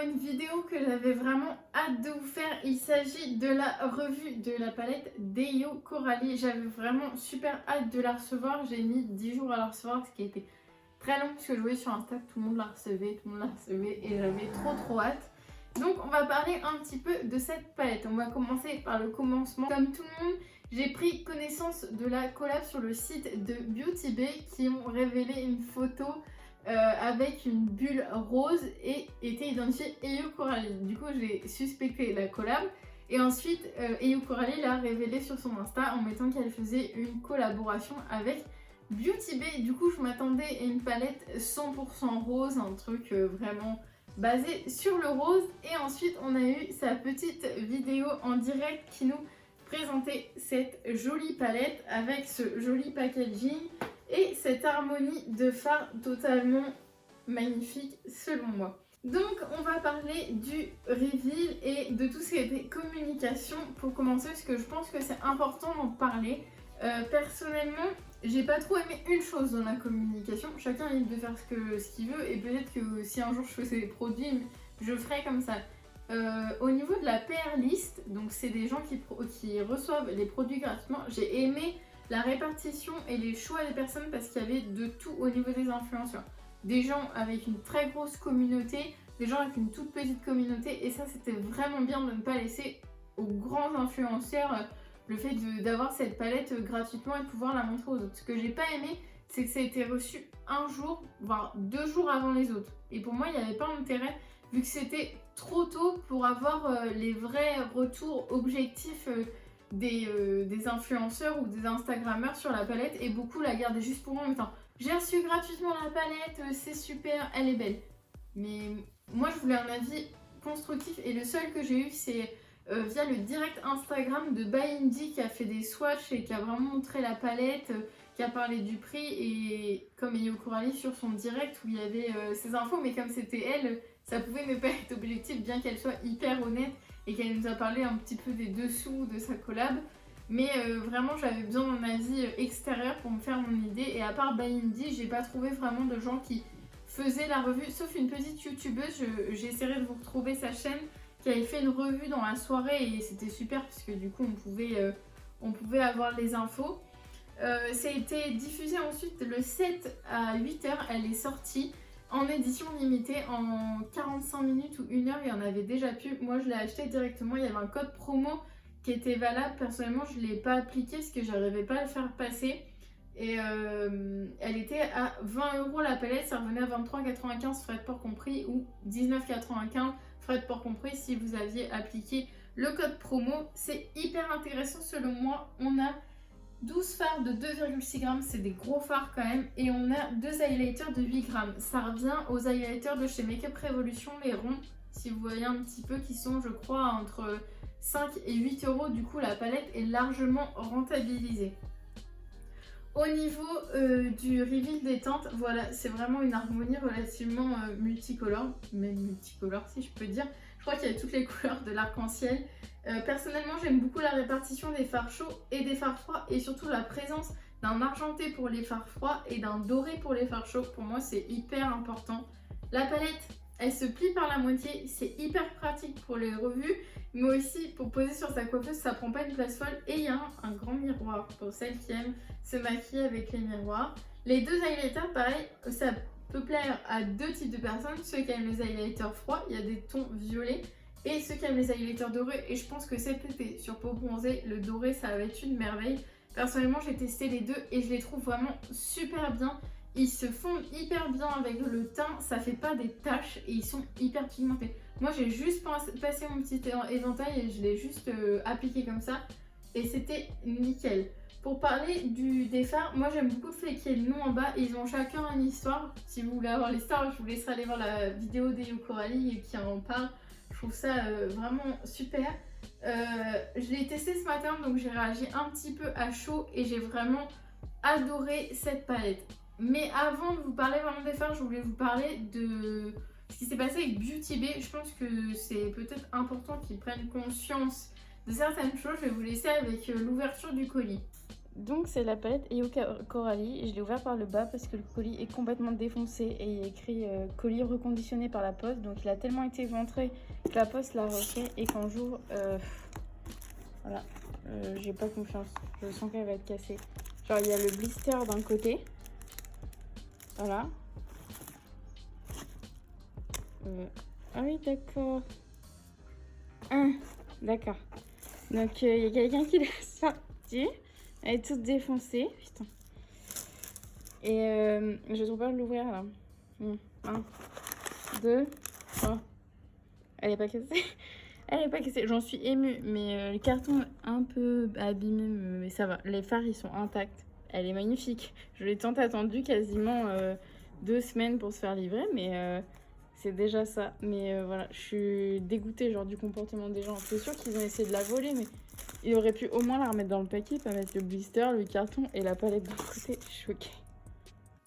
une vidéo que j'avais vraiment hâte de vous faire. Il s'agit de la revue de la palette Deio Coralie. J'avais vraiment super hâte de la recevoir. J'ai mis 10 jours à la recevoir, ce qui était très long parce que je voyais sur Insta que tout le monde la recevait, et j'avais trop hâte. Donc on va parler un petit peu de cette palette. On va commencer par le commencement. Comme tout le monde, j'ai pris connaissance de la collab sur le site de Beauty Bay qui ont révélé une photo avec une bulle rose et était identifiée Deio Coralie. Du coup j'ai suspecté la collab et ensuite Deio Coralie l'a révélé sur son Insta en mettant qu'elle faisait une collaboration avec Beauty Bay. Du coup je m'attendais à une palette 100% rose, un truc vraiment basé sur le rose. Et ensuite on a eu sa petite vidéo en direct qui nous présentait cette jolie palette avec ce joli packaging et cette harmonie de fard totalement magnifique selon moi. Donc on va parler du reveal et de tout ce qui était communication pour commencer, parce que je pense que c'est important d'en parler. Personnellement, j'ai pas trop aimé une chose dans la communication. Chacun est libre de faire ce qu'il veut, et peut-être que si un jour je faisais des produits, je ferais comme ça. Au niveau de la PR list, donc c'est des gens qui reçoivent les produits gratuitement, j'ai aimé la répartition et les choix des personnes parce qu'il y avait de tout au niveau des influenceurs. Des gens avec une très grosse communauté, des gens avec une toute petite communauté, et ça c'était vraiment bien de ne pas laisser aux grands influenceurs le fait d'avoir cette palette gratuitement et de pouvoir la montrer aux autres. Ce que j'ai pas aimé, c'est que ça a été reçu un jour, voire 2 jours avant les autres. Et pour moi, il n'y avait pas d'intérêt vu que c'était trop tôt pour avoir les vrais retours objectifs des influenceurs ou des Instagrammeurs sur la palette, et beaucoup la gardaient juste pour moi en mettant j'ai reçu gratuitement la palette, c'est super, elle est belle. Mais moi je voulais un avis constructif, et le seul que j'ai eu c'est via le direct Instagram de Baindi qui a fait des swatchs et qui a vraiment montré la palette, qui a parlé du prix, et comme Deio Coralie sur son direct où il y avait ces infos, mais comme c'était elle, ça pouvait ne pas être objectif bien qu'elle soit hyper honnête et qu'elle nous a parlé un petit peu des dessous de sa collab. Mais vraiment j'avais besoin d'un avis extérieur pour me faire mon idée, et à part Baindi, j'ai pas trouvé vraiment de gens qui faisaient la revue, sauf une petite youtubeuse, j'essaierai de vous retrouver sa chaîne, qui avait fait une revue dans la soirée, et c'était super parce que du coup on pouvait avoir les infos. Ça a été diffusé ensuite le 7 à 8h, elle est sortie en édition limitée en 45 minutes ou 1 heure, il y en avait déjà plus. Moi je l'ai acheté directement, il y avait un code promo qui était valable. Personnellement je ne l'ai pas appliqué parce que j'arrivais pas à le faire passer, et elle était à 20 € la palette, ça revenait à 23,95 frais de port compris, ou 19,95 frais de port compris si vous aviez appliqué le code promo. C'est hyper intéressant selon moi. On a 12 fards de 2,6 grammes, c'est des gros fards quand même, et on a 2 highlighters de 8 grammes. Ça revient aux highlighters de chez Makeup Revolution, les ronds, si vous voyez un petit peu, qui sont je crois entre 5 et 8 €. Du coup la palette est largement rentabilisée. Au niveau du reveal des teintes, voilà, c'est vraiment une harmonie relativement multicolore, même multicolore si je peux dire. Je crois qu'il y a toutes les couleurs de l'arc-en-ciel. Personnellement, j'aime beaucoup la répartition des fards chauds et des fards froids, et surtout la présence d'un argenté pour les fards froids et d'un doré pour les fards chauds. Pour moi, c'est hyper important. La palette, elle se plie par la moitié, c'est hyper pratique pour les revues, mais aussi pour poser sur sa coiffeuse, ça prend pas une place folle. Et il y a un grand miroir pour celles qui aiment se maquiller avec les miroirs. Les 2 highlighters, pareil, ça peut plaire à 2 types de personnes. Ceux qui aiment les highlighters froids, il y a des tons violets, et ceux qui aiment les highlighters dorés. Et je pense que cet été, sur peau bronzée, le doré, ça va être une merveille. Personnellement, j'ai testé les deux et je les trouve vraiment super bien. Ils se fondent hyper bien avec le teint, ça fait pas des taches, et ils sont hyper pigmentés. Moi, j'ai juste passé mon petit éventail et je l'ai juste appliqué comme ça, et c'était nickel. Pour parler des fards, moi j'aime beaucoup le fait qu'il y ait le nom en bas, et ils ont chacun une histoire. Si vous voulez avoir l'histoire, je vous laisserai aller voir la vidéo d'Deio Coralie qui en parle. Je trouve ça vraiment super. Je l'ai testé ce matin, donc j'ai réagi un petit peu à chaud, et j'ai vraiment adoré cette palette. Mais avant de vous parler vraiment des fards, je voulais vous parler de ce qui s'est passé avec Beauty Bay. Je pense que c'est peut-être important qu'ils prennent conscience de certaines choses. Je vais vous laisser avec l'ouverture du colis. Donc c'est la palette Eyo Coralie. Je l'ai ouvert par le bas parce que le colis est complètement défoncé et il y a écrit colis reconditionné par la poste. Donc il a tellement été éventré que la poste l'a refait et quand j'ouvre, voilà, j'ai pas confiance. Je sens qu'elle va être cassée. Genre il y a le blister d'un côté. Voilà. Ah oui d'accord. D'accord. Donc il y a quelqu'un qui l'a sorti. Elle est toute défoncée. Putain. Et je trouve pas de l'ouvrir là. 1, 2, 3. Elle est pas cassée. Elle est pas cassée. J'en suis émue. Mais le carton est un peu abîmé. Mais ça va. Les phares ils sont intacts. Elle est magnifique. Je l'ai tant attendue quasiment 2 semaines pour se faire livrer. Mais c'est déjà ça. Mais voilà. Je suis dégoûtée genre du comportement des gens. C'est sûr qu'ils ont essayé de la voler. Mais ils auraient pu au moins la remettre dans le paquet. Pas mettre le blister, le carton et la palette d'un côté. Je suis choquée.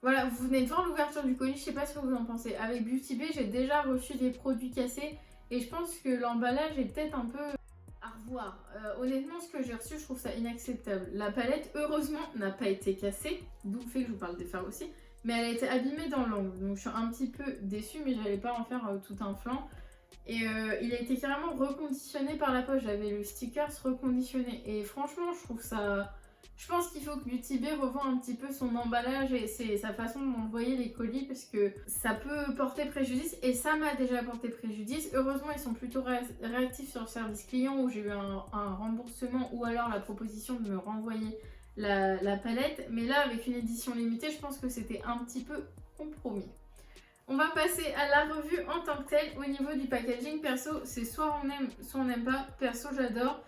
Voilà, vous venez de voir l'ouverture du colis, je sais pas ce que vous en pensez. Avec Beauty Bay, j'ai déjà reçu des produits cassés et je pense que l'emballage est peut-être un peu à revoir. Honnêtement, ce que j'ai reçu, je trouve ça inacceptable. La palette, heureusement, n'a pas été cassée, d'où le fait que je vous parle des phares aussi, mais elle a été abîmée dans l'angle. Donc je suis un petit peu déçue, mais j'allais pas en faire tout un flanc. Et il a été carrément reconditionné par la poche. J'avais le sticker reconditionné. Et franchement, je trouve ça... Je pense qu'il faut que Beauty Bay revoie un petit peu son emballage et sa façon d'envoyer les colis parce que ça peut porter préjudice et ça m'a déjà porté préjudice. Heureusement, ils sont plutôt réactifs sur le service client où j'ai eu un remboursement ou alors la proposition de me renvoyer la palette. Mais là, avec une édition limitée, je pense que c'était un petit peu compromis. On va passer à la revue en tant que telle. Au niveau du packaging, perso, c'est soit on aime, soit on n'aime pas. Perso, j'adore.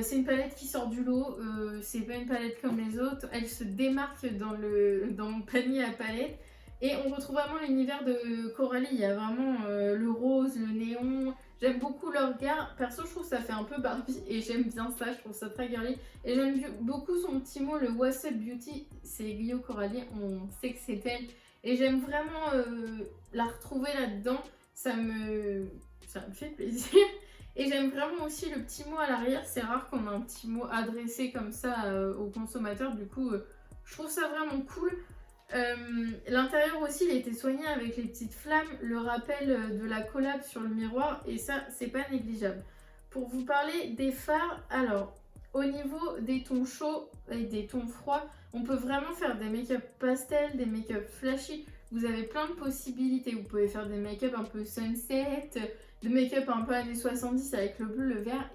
C'est une palette qui sort du lot, c'est pas une palette comme les autres, elle se démarque dans mon panier à palette et on retrouve vraiment l'univers de Coralie, il y a vraiment le rose, le néon, j'aime beaucoup leur regard, perso je trouve que ça fait un peu Barbie et j'aime bien ça, je trouve ça très girly et j'aime beaucoup son petit mot, le What's Up Beauty, c'est Eyo Coralie, on sait que c'est elle et j'aime vraiment la retrouver là-dedans, ça me fait plaisir. Et j'aime vraiment aussi le petit mot à l'arrière, c'est rare qu'on ait un petit mot adressé comme ça aux consommateurs, du coup je trouve ça vraiment cool. L'intérieur aussi il a été soigné avec les petites flammes, le rappel de la collab sur le miroir et ça c'est pas négligeable. Pour vous parler des fards, alors au niveau des tons chauds et des tons froids, on peut vraiment faire des make-up pastel, des make-up flashy, vous avez plein de possibilités, vous pouvez faire des make-up un peu sunset, de make-up un peu années 70 avec le bleu, le vert.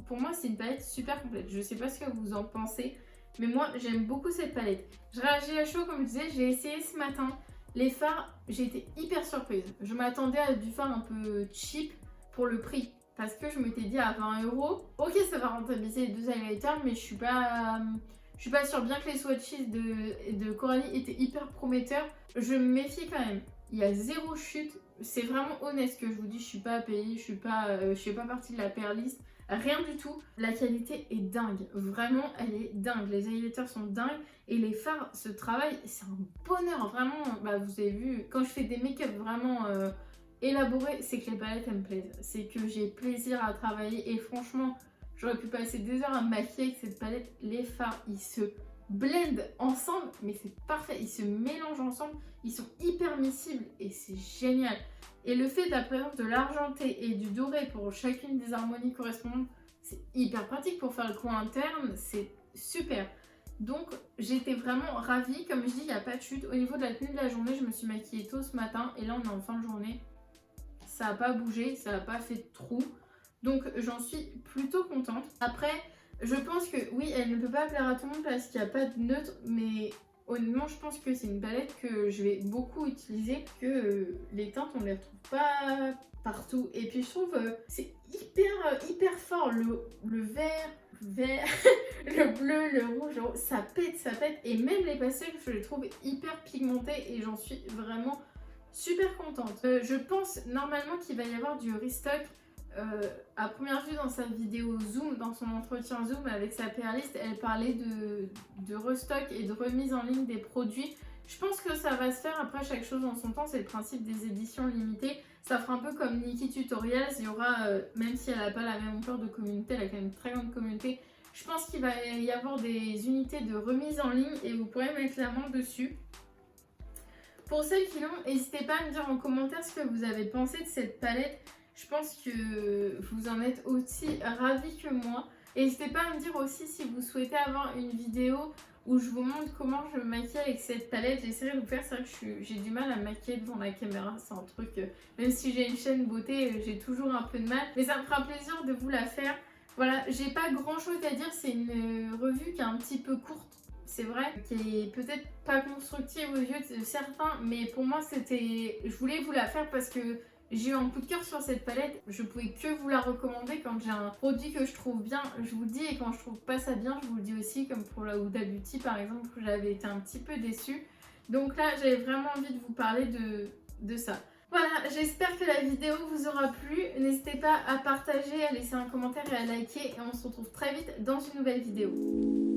Pour moi, c'est une palette super complète. Je sais pas ce que vous en pensez, mais moi, j'aime beaucoup cette palette. Je réagis à chaud, comme je disais, j'ai essayé ce matin. Les fards, j'ai été hyper surprise. Je m'attendais à du fard un peu cheap pour le prix. Parce que je m'étais dit à 20 €, ok, ça va rentabiliser les 2 highlighters, mais je suis pas sûre. Bien que les swatches de Coralie étaient hyper prometteurs, je me méfie quand même. Il y a zéro chute, c'est vraiment honnête ce que je vous dis, je suis pas payée, je fais pas partie de la perliste, rien du tout. La qualité est dingue, vraiment elle est dingue, les highlighters sont dingues et les fards, ce travail c'est un bonheur, vraiment, bah, vous avez vu, quand je fais des make-up vraiment élaborés, c'est que les palettes elles me plaisent, c'est que j'ai plaisir à travailler et franchement, j'aurais pu passer des heures à me maquiller avec cette palette, les fards ils se blendent ensemble, mais c'est parfait, ils se mélangent ensemble, ils sont hyper miscibles et c'est génial. Et le fait d'apprendre de l'argenté et du doré pour chacune des harmonies correspondantes, c'est hyper pratique pour faire le coin interne, c'est super. Donc j'étais vraiment ravie, comme je dis, il n'y a pas de chute. Au niveau de la tenue de la journée, je me suis maquillée tôt ce matin et là on est en fin de journée. Ça n'a pas bougé, ça n'a pas fait de trou. Donc j'en suis plutôt contente. Après, je pense que oui, elle ne peut pas plaire à tout le monde parce qu'il n'y a pas de neutre, mais honnêtement, je pense que c'est une palette que je vais beaucoup utiliser, que les teintes, on ne les retrouve pas partout. Et puis je trouve c'est hyper fort, le vert, le bleu, le rouge, ça pète. Et même les pastels, je les trouve hyper pigmentés et j'en suis vraiment super contente. Je pense normalement qu'il va y avoir du restock. À première vue dans sa vidéo Zoom, dans son entretien Zoom avec sa perliste, elle parlait de restock et de remise en ligne des produits. Je pense que ça va se faire, après chaque chose en son temps, c'est le principe des éditions limitées. Ça fera un peu comme Nikki Tutorials, il y aura, même si elle n'a pas la même ampleur de communauté, elle a quand même une très grande communauté, Je pense qu'il va y avoir des unités de remise en ligne et vous pourrez mettre la main dessus. Pour celles qui l'ont, n'hésitez pas à me dire en commentaire ce que vous avez pensé de cette palette. Je pense que vous en êtes aussi ravis que moi. N'hésitez pas à me dire aussi si vous souhaitez avoir une vidéo où je vous montre comment je me maquille avec cette palette. J'essaierai de vous faire, c'est vrai que j'ai du mal à me maquiller devant la caméra, c'est un truc, même si j'ai une chaîne beauté, j'ai toujours un peu de mal. Mais ça me fera plaisir de vous la faire. Voilà, j'ai pas grand chose à dire, c'est une revue qui est un petit peu courte. C'est vrai, qui est peut-être pas constructive aux yeux de certains, mais pour moi je voulais vous la faire parce que j'ai eu un coup de cœur sur cette palette. Je pouvais que vous la recommander quand j'ai un produit que je trouve bien, je vous le dis, et quand je trouve pas ça bien, je vous le dis aussi, comme pour la Huda Beauty par exemple, où j'avais été un petit peu déçue. Donc là, j'avais vraiment envie de vous parler de ça. Voilà, j'espère que la vidéo vous aura plu. N'hésitez pas à partager, à laisser un commentaire et à liker. Et on se retrouve très vite dans une nouvelle vidéo.